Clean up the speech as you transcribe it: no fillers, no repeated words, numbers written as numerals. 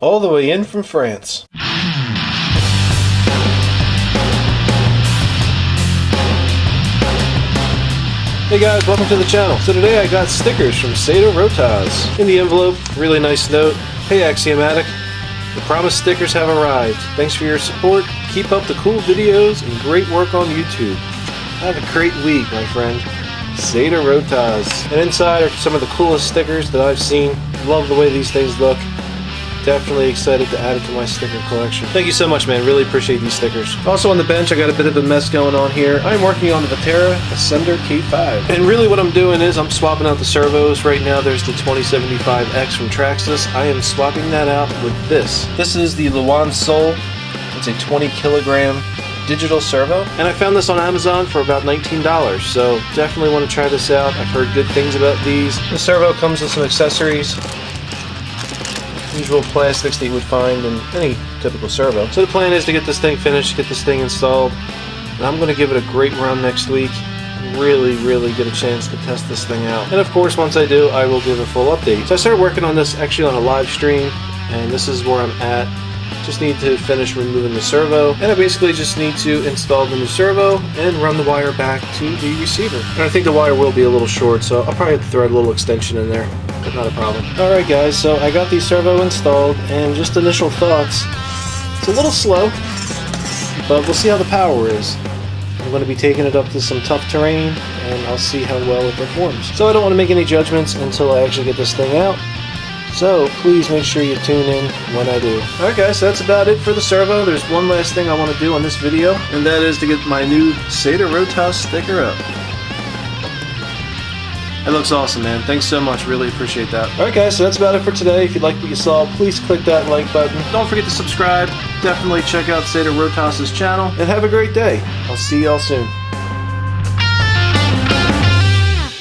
all the way in from France. Hey guys, welcome to the channel. So today I got stickers from Sator Rotas. In the envelope, really nice note. Hey Axiomatic, the promised stickers have arrived. Thanks for your support. Keep up the cool videos and great work on YouTube. Have a great week, my friend. Sator Rotas. And inside are some of the coolest stickers that I've seen. Love the way these things look. Definitely excited to add it to my sticker collection. Thank you so much, man. Really appreciate these stickers. Also on the bench, I got a bit of a mess going on here. I'm working on the Vitera Ascender K5. And really what I'm doing is I'm swapping out the servos. Right now there's the 2075X from Traxxas. I am swapping that out with this. This is the Luan Sol. It's a 20 kilogram digital servo. And I found this on Amazon for about $19. So definitely want to try this out. I've heard good things about these. The servo comes with some accessories. Usual plastics that you would find in any typical servo. So the plan is to get this thing finished, get this thing installed, and I'm going to give it a great run next week. Really get a chance to test this thing out. And of course, once I do, I will give a full update. So I started working on this actually on a live stream, and this is where I'm at. Just need to finish removing the servo, and I basically just need to install the new servo and run the wire back to the receiver. And I think the wire will be a little short, so I'll probably have to throw a little extension in there, but not a problem. Alright guys, so I got the servo installed, and just initial thoughts. It's a little slow, but we'll see how the power is. I'm going to be taking it up to some tough terrain, and I'll see how well it performs. So I don't want to make any judgments until I actually get this thing out. So please make sure you tune in when I do. Alright guys, so that's about it for the servo. There's one last thing I want to do on this video, and that is to get my new Sator Rotas sticker up. It looks awesome, man. Thanks so much. Really appreciate that. Alright guys, so that's about it for today. If you liked what you saw, please click that like button. Don't forget to subscribe. Definitely check out Sator Rotas' channel, and have a great day. I'll see y'all soon.